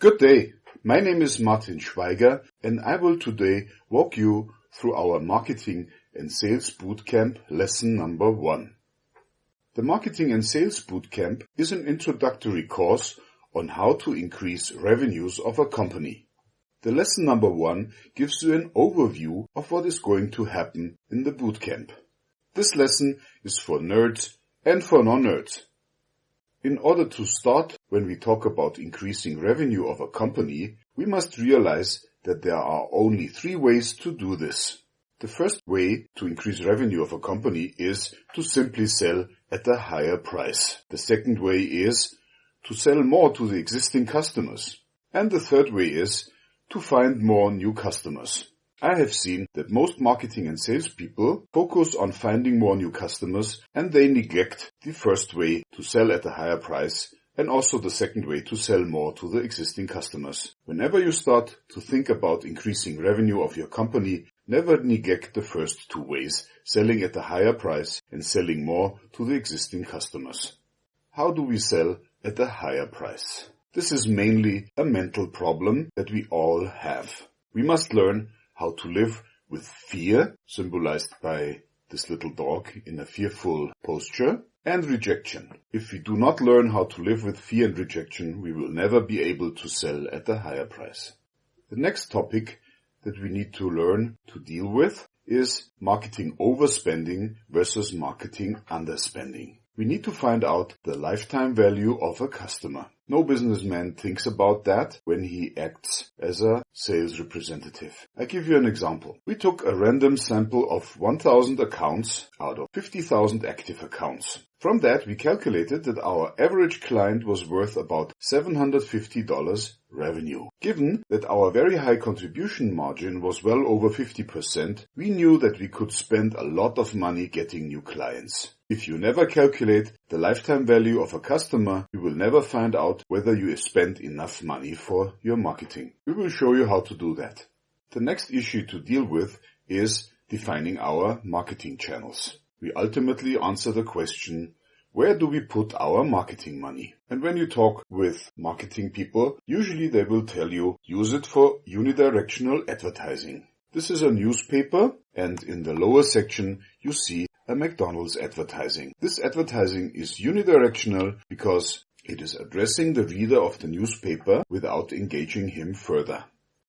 Good day. My name is Martin Schweiger and I will today walk you through our Marketing and Sales Bootcamp lesson number 1. The Marketing and Sales Bootcamp is an introductory course on how to increase revenues of a company. The lesson number 1 gives you an overview of what is going to happen in the bootcamp. This lesson is for nerds and for non-nerds. In order to start, when we talk about increasing revenue of a company, we must realize that there are only 3 ways to do this. The first way to increase revenue of a company is to simply sell at a higher price. The second way is to sell more to the existing customers. And the third way is to find more new customers. I have seen that most marketing and sales people focus on finding more new customers and they neglect the first way to sell at a higher price and also the second way to sell more to the existing customers. Whenever you start to think about increasing revenue of your company, never neglect the first 2 ways, selling at a higher price and selling more to the existing customers. How do we sell at a higher price? This is mainly a mental problem that we all have. We must learn how to live with fear, symbolized by this little dog in a fearful posture, and rejection. If we do not learn how to live with fear and rejection, we will never be able to sell at a higher price. The next topic that we need to learn to deal with is marketing overspending versus marketing underspending. We need to find out the lifetime value of a customer. No businessman thinks about that when he acts as a sales representative. I give you an example. We took a random sample of 1,000 accounts out of 50,000 active accounts. From that, we calculated that our average client was worth about $750 revenue. Given that our very high contribution margin was well over 50%, we knew that we could spend a lot of money getting new clients. If you never calculate the lifetime value of a customer, you will never find out whether you spent enough money for your marketing. We will show you how to do that. The next issue to deal with is defining our marketing channels. We ultimately answer the question, where do we put our marketing money? And when you talk with marketing people, usually they will tell you, use it for unidirectional advertising. This is a newspaper, and in the lower section you see a McDonald's advertising. This advertising is unidirectional because it is addressing the reader of the newspaper without engaging him further.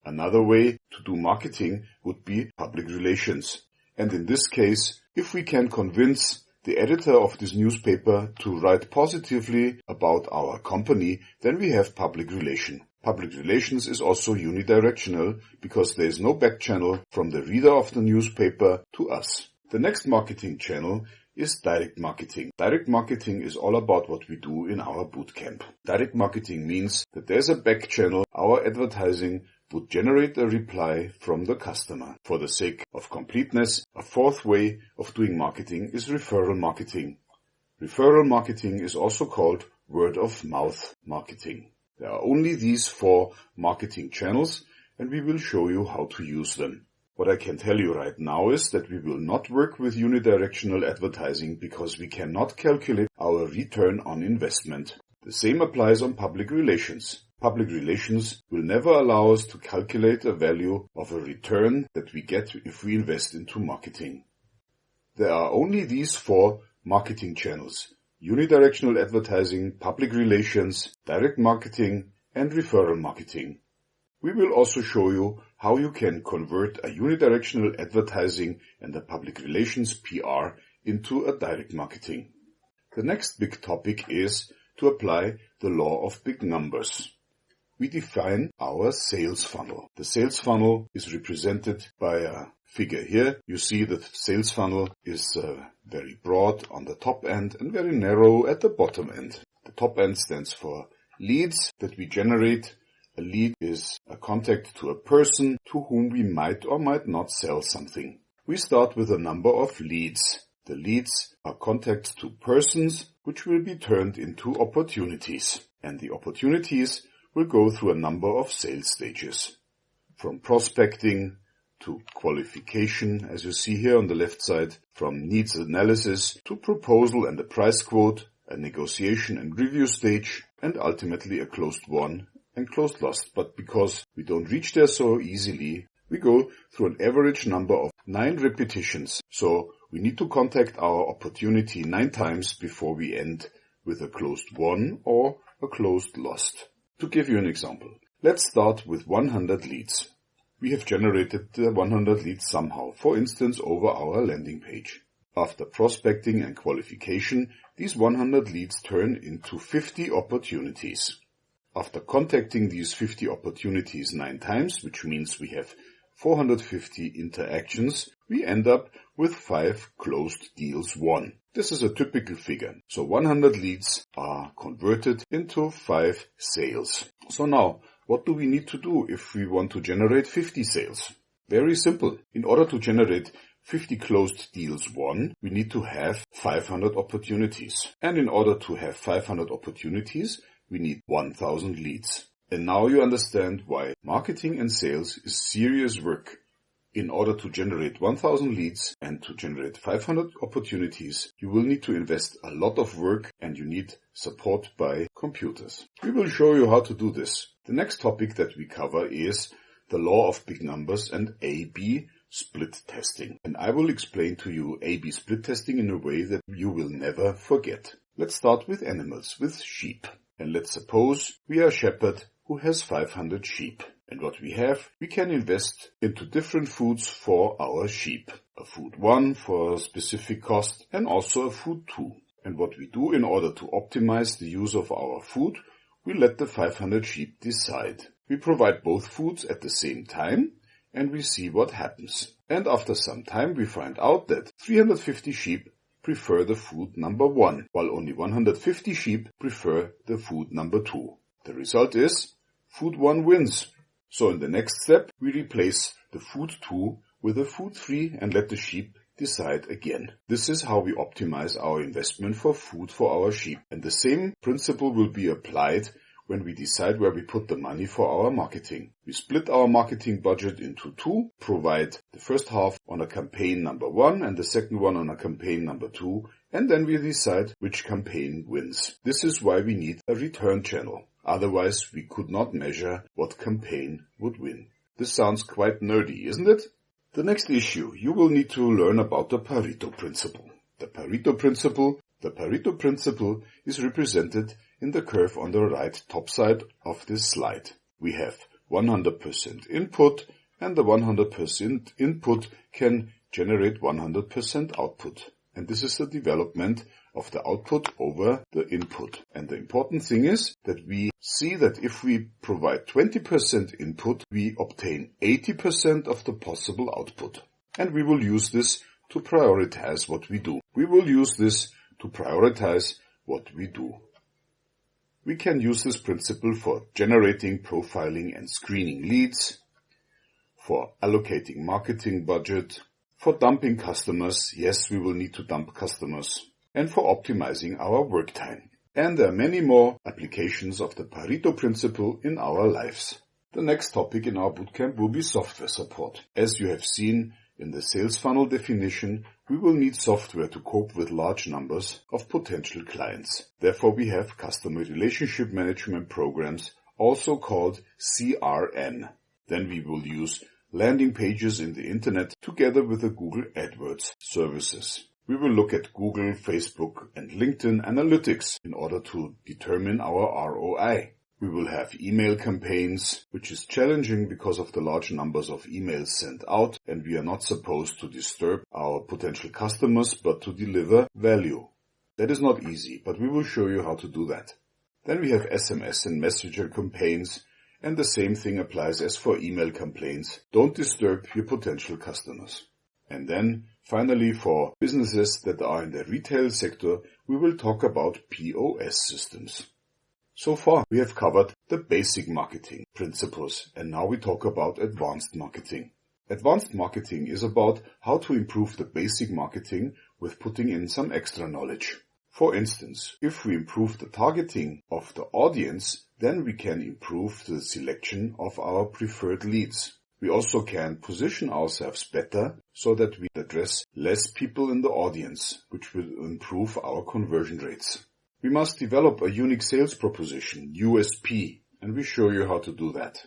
Another way to do marketing would be public relations. And in this case, if we can convince the editor of this newspaper to write positively about our company, then we have public relation. Public relations is also unidirectional because there is no back channel from the reader of the newspaper to us. The next marketing channel is direct marketing. Direct marketing is all about what we do in our bootcamp. Direct marketing means that there's a back channel. Our advertising would generate a reply from the customer. For the sake of completeness, a 4th way of doing marketing is referral marketing. Referral marketing is also called word of mouth marketing. There are only these 4 marketing channels and we will show you how to use them. What I can tell you right now is that we will not work with unidirectional advertising because we cannot calculate our return on investment. The same applies on public relations. Public relations will never allow us to calculate a value of a return that we get if we invest into marketing. There are only these 4 marketing channels: unidirectional advertising, public relations, direct marketing, and referral marketing. We will also show you how you can convert a unidirectional advertising and a public relations PR into a direct marketing. The next big topic is to apply the law of big numbers. We define our sales funnel. The sales funnel is represented by a figure here. You see that sales funnel is very broad on the top end and very narrow at the bottom end. The top end stands for leads that we generate. A lead is a contact to a person to whom we might or might not sell something. We start with a number of leads. The leads are contacts to persons which will be turned into opportunities. And the opportunities will go through a number of sales stages. From prospecting to qualification, as you see here on the left side, from needs analysis to proposal and a price quote, a negotiation and review stage, and ultimately a closed won and closed lost, but because we don't reach there so easily, we go through an average number of 9 repetitions. So we need to contact our opportunity 9 times before we end with a closed won or a closed lost. To give you an example, let's start with 100 leads. We have generated the 100 leads somehow, for instance over our landing page. After prospecting and qualification, these 100 leads turn into 50 opportunities. After contacting these 50 opportunities 9 times, which means we have 450 interactions, we end up with 5 closed deals won. This is a typical figure. So 100 leads are converted into 5 sales. So now, what do we need to do if we want to generate 50 sales? Very simple. In order to generate 50 closed deals won, we need to have 500 opportunities. And in order to have 500 opportunities, we need 1000 leads. And now you understand why marketing and sales is serious work. In order to generate 1000 leads and to generate 500 opportunities, you will need to invest a lot of work and you need support by computers. We will show you how to do this. The next topic that we cover is the law of big numbers and A/B split testing. And I will explain to you A/B split testing in a way that you will never forget. Let's start with animals, with sheep. And let's suppose we are a shepherd who has 500 sheep. And what we have, we can invest into different foods for our sheep. A food 1 for a specific cost and also a food 2. And what we do in order to optimize the use of our food, we let the 500 sheep decide. We provide both foods at the same time and we see what happens. And after some time we find out that 350 sheep prefer the food number 1, while only 150 sheep prefer the food number 2. The result is food 1 wins. So in the next step, we replace the food 2 with a food 3 and let the sheep decide again. This is how we optimize our investment for food for our sheep. And the same principle will be applied when we decide where we put the money for our marketing. We split our marketing budget into 2, provide the first half on a campaign number 1 and the second one on a campaign number 2, and then we decide which campaign wins. This is why we need a return channel. Otherwise, we could not measure what campaign would win. This sounds quite nerdy, isn't it? The next issue, you will need to learn about the Pareto Principle. The Pareto Principle is represented in the curve on the right top side of this slide. We have 100% input, and the 100% input can generate 100% output. And this is the development of the output over the input. And the important thing is that we see that if we provide 20% input, we obtain 80% of the possible output. And we will use this to prioritize what we do. We can use this principle for generating, profiling and screening leads, for allocating marketing budget, for dumping customers. Yes, we will need to dump customers. And for optimizing our work time. And there are many more applications of the Pareto Principle in our lives. The next topic in our bootcamp will be software support. As you have seen in the sales funnel definition, we will need software to cope with large numbers of potential clients. Therefore, we have customer relationship management programs, also called CRM. Then we will use landing pages in the internet together with the Google AdWords services. We will look at Google, Facebook and LinkedIn analytics in order to determine our ROI. We will have email campaigns, which is challenging because of the large numbers of emails sent out, and we are not supposed to disturb our potential customers but to deliver value. That is not easy, but we will show you how to do that. Then we have SMS and messenger campaigns, and the same thing applies as for email campaigns. Don't disturb your potential customers. And then, finally, for businesses that are in the retail sector, we will talk about POS systems. So far, we have covered the basic marketing principles, and now we talk about advanced marketing. Advanced marketing is about how to improve the basic marketing with putting in some extra knowledge. For instance, if we improve the targeting of the audience, then we can improve the selection of our preferred leads. We also can position ourselves better so that we address less people in the audience, which will improve our conversion rates. We must develop a unique sales proposition, USP. and we show you how to do that.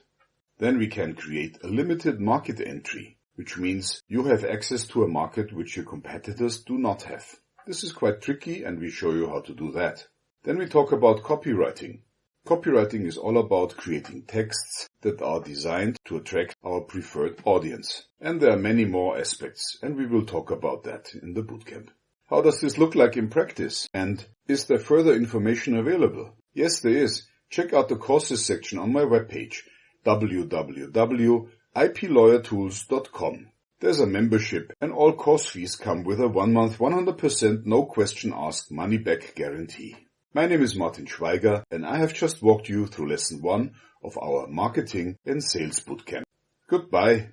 Then we can create a limited market entry, which means you have access to a market which your competitors do not have. This is quite tricky and we show you how to do that. Then we talk about copywriting. Copywriting is all about creating texts that are designed to attract our preferred audience. And there are many more aspects, and we will talk about that in the bootcamp. How does this look like in practice? And is there further information available? Yes, there is. Check out the courses section on my webpage, www.iplawyertools.com. There's a membership and all course fees come with a 1 month 100% no question asked money back guarantee. My name is Martin Schweiger and I have just walked you through lesson 1 of our marketing and sales bootcamp. Goodbye.